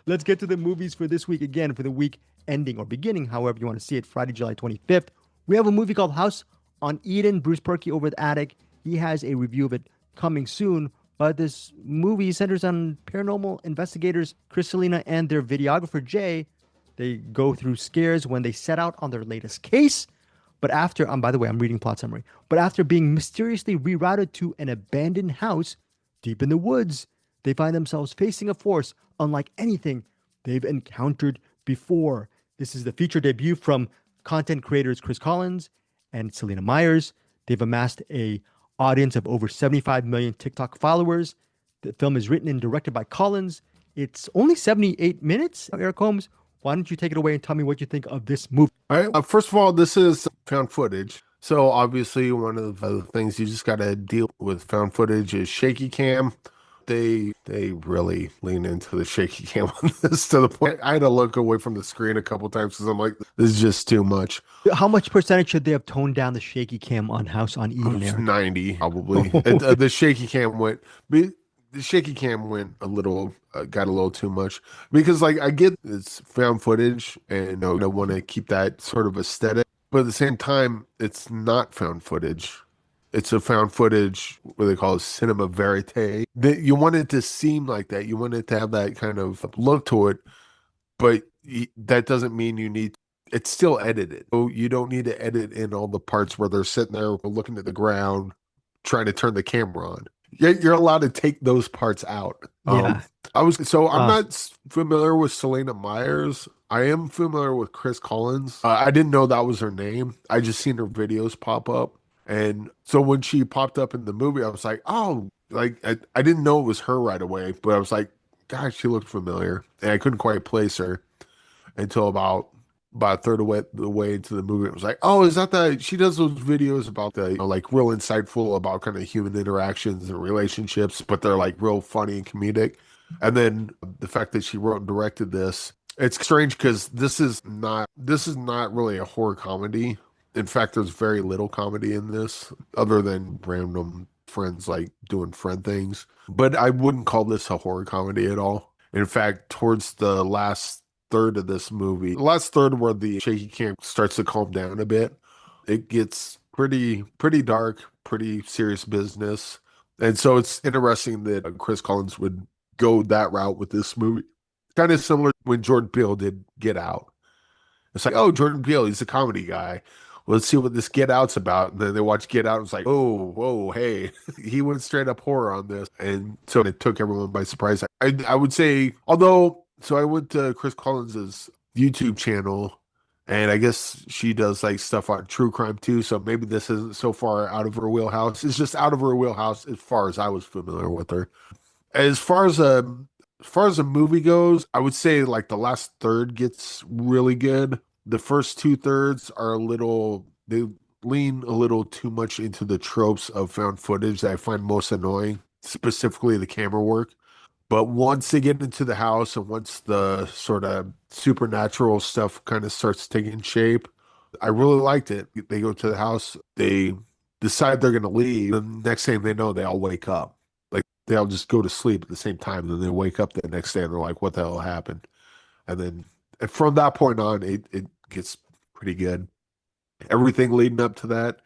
Let's get to the movies for this week. Again, for the week ending or beginning, however you want to see it, Friday, July 25th. We have a movie called House on Eden. Bruce Perky over at Attic. He has a review of it coming soon. But this movie centers on paranormal investigators Kris, Celina, and their videographer Jay. They go through scares when they set out on their latest case. But after, by the way, I'm reading plot summary. But after being mysteriously rerouted to an abandoned house deep in the woods, they find themselves facing a force unlike anything they've encountered before. This is the feature debut from content creators Chris Collins and Selena Myers. They've amassed a audience of over 75 million TikTok followers. The film is written and directed by Collins. It's only 78 minutes. Eric Holmes, why don't you take it away and tell me what you think of this movie? All right. First of all, this is found footage. So obviously one of the things you just got to deal with found footage is shaky cam. They really lean into the shaky cam on this to the point I had to look away from the screen a couple times because I'm like, this is just too much. How much percentage should they have toned down the shaky cam on House on Eden, Eric? 90 probably. The shaky cam went a little, got a little too much because like I get it's found footage and I want to keep that sort of aesthetic, but at the same time, it's not found footage. It's a found footage, what they call it, cinema verite. That you want it to seem like that. You want it to have that kind of look to it, but that doesn't mean you need. It's still edited. So you don't need to edit in all the parts where they're sitting there looking at the ground, trying to turn the camera on. You're allowed to take those parts out. Yeah. I'm not familiar with Selena Myers. I am familiar with Chris Collins. I didn't know that was her name. I just seen her videos pop up. And so when she popped up in the movie, I was like, oh, like I didn't know it was her right away, but I was like, gosh, she looked familiar. And I couldn't quite place her until about a third of the way into the movie. It was like, oh, is that she does those videos about the, like real insightful about kind of human interactions and relationships, but they're like real funny and comedic. And then the fact that she wrote and directed this, it's strange because this is not really a horror comedy. In fact, there's very little comedy in this other than random friends like doing friend things. But I wouldn't call this a horror comedy at all. In fact, towards the last third of this movie, the last third where the shaky cam starts to calm down a bit, it gets pretty dark, pretty serious business. And so it's interesting that Chris Collins would go that route with this movie. Kind of similar when Jordan Peele did Get Out. It's like, oh, Jordan Peele, he's a comedy guy. Let's see what this Get Out's about. And then they watch Get Out and it's like, oh, whoa, hey, he went straight up horror on this. And so it took everyone by surprise. I would say, although, so I went to Chris Collins's YouTube channel and I guess she does like stuff on true crime too. So maybe this isn't so far out of her wheelhouse. It's just out of her wheelhouse as far as I was familiar with her. As far as a movie goes, I would say like the last third gets really good. The first two thirds are they lean a little too much into the tropes of found footage that I find most annoying, specifically the camera work. But once they get into the house and once the sort of supernatural stuff kind of starts taking shape, I really liked it. They go to the house, they decide they're going to leave. The next thing they know, they all wake up. Like they all just go to sleep at the same time. And then they wake up the next day and they're like, what the hell happened? And then from that point on, it gets pretty good. Everything leading up to that,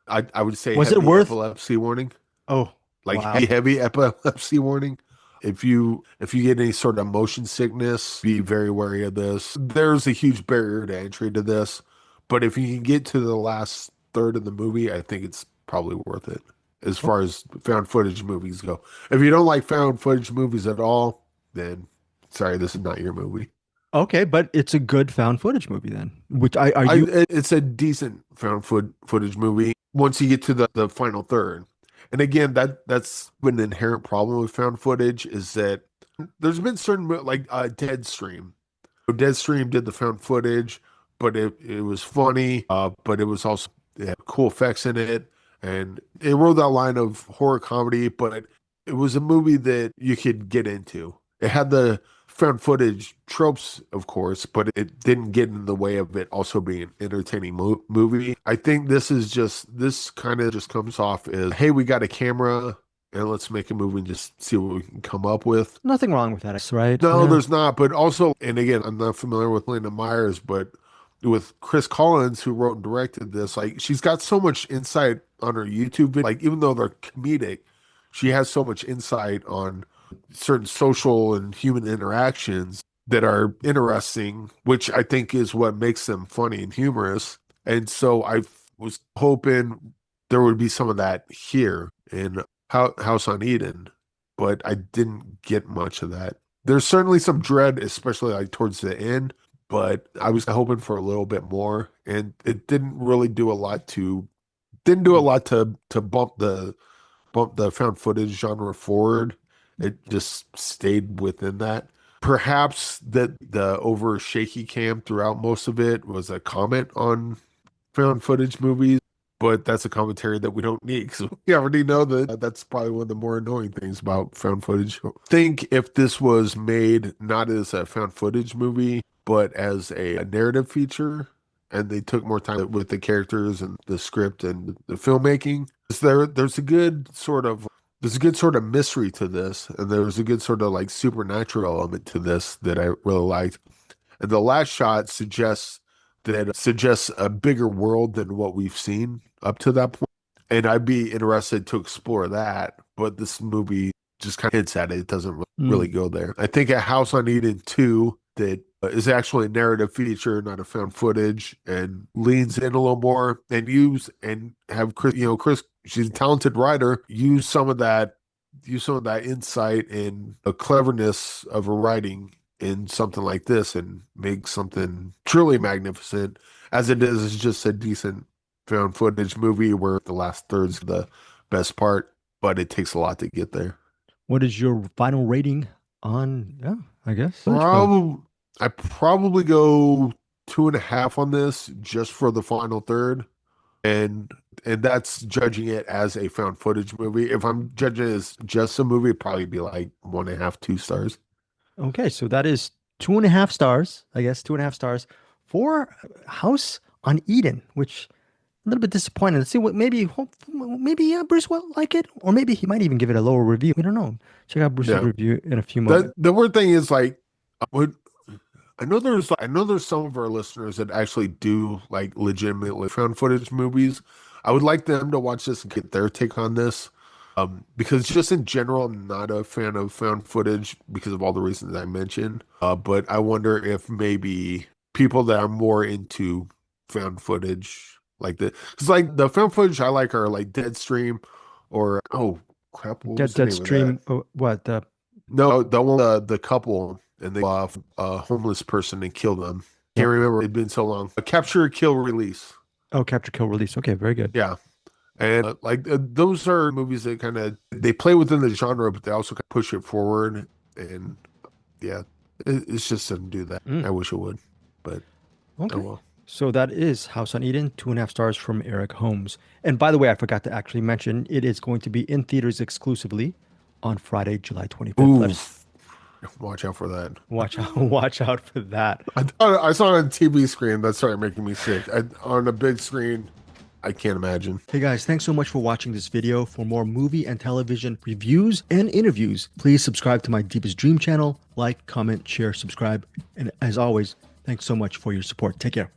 I would say Was it heavy worth? epilepsy warning. Oh, Like wow. heavy epilepsy warning. If you get any sort of motion sickness, be very wary of this. There's a huge barrier to entry to this, but if you can get to the last third of the movie, I think it's probably worth it as far as found footage movies go. If you don't like found footage movies at all, then sorry, this is not your movie. Okay, but it's a good found footage movie then. Which are you? It's a decent found footage movie once you get to the final third. And again, that's been an inherent problem with found footage is that there's been certain like Deadstream. Deadstream did the found footage, but it was funny, but it was also it had cool effects in it, and it rode that line of horror comedy, but it was a movie that you could get into. It had the found footage tropes, of course, but it didn't get in the way of it also being an entertaining movie. I think this kind of just comes off as, hey, we got a camera and let's make a movie and just see what we can come up with. Nothing wrong with that, right? No, Yeah. there's not. But also, and again, I'm not familiar with Lina Myers, but with Chris Collins, who wrote and directed this, like she's got so much insight on her YouTube video. Like even though they're comedic, she has so much insight on certain social and human interactions that are interesting, which I think is what makes them funny and humorous. And so I was hoping there would be some of that here in House on Eden, but I didn't get much of that. There's certainly some dread, especially like towards the end, but I was hoping for a little bit more, and it didn't really do a lot to bump the found footage genre forward. It just stayed within that. Perhaps that the over shaky cam throughout most of it was a comment on found footage movies, but that's a commentary that we don't need because we already know that that's probably one of the more annoying things about found footage. I think if this was made not as a found footage movie, but as a narrative feature, and they took more time with the characters and the script and the filmmaking, there's a good sort of mystery to this, and there's a good sort of like supernatural element to this that I really liked. And the last shot suggests a bigger world than what we've seen up to that point. And I'd be interested to explore that, but this movie just kind of hints at it. It doesn't really go there. I think a House on Eden 2 that is actually a narrative feature, not a found footage, and leans in a little more and have Kris, she's a talented writer, use some of that insight and the cleverness of her writing in something like this and make something truly magnificent. As it is, it's just a decent found footage movie where the last third's the best part, but it takes a lot to get there. What is your final rating on, I guess? I probably go 2.5 on this just for the final third. And that's judging it as a found footage movie. If I'm judging it as just a movie, it'd probably be like 1.5, 2 stars. Okay, so that is 2.5 stars, I guess, 2.5 stars for House on Eden, which a little bit disappointed. Let's see what maybe Bruce will like it, or maybe he might even give it a lower review. We don't know. Check out Bruce's review in a few moments. The weird thing is like, I know there's some of our listeners that actually do like legitimately found footage movies. I would like them to watch this and get their take on this. Because just in general, I'm not a fan of found footage because of all the reasons I mentioned. But I wonder if maybe people that are more into found footage like this, because like the found footage I like are like Deadstream or what was the name Deadstream. of that? What the? No, the one the couple and they a homeless person and kill them. Can't remember. It'd been so long. A Capture, Kill, Release. Oh, Capture, Kill, Release. Okay, very good. Yeah. And those are movies that kind of they play within the genre, but they also kind of push it forward. And yeah, it's just doesn't do that. I wish it would, but okay. Oh well. So that is House on Eden, 2.5 stars from Eric Holmes. And by the way, I forgot to actually mention it is going to be in theaters exclusively on Friday, July 25th. Watch out for that. Watch out for that. I saw it on TV screen. That started making me sick. On a big screen. I can't imagine. Hey guys, thanks so much for watching this video. For more movie and television reviews and interviews, please subscribe to my Deepest Dream channel. Like, comment, share, subscribe. And as always, thanks so much for your support. Take care.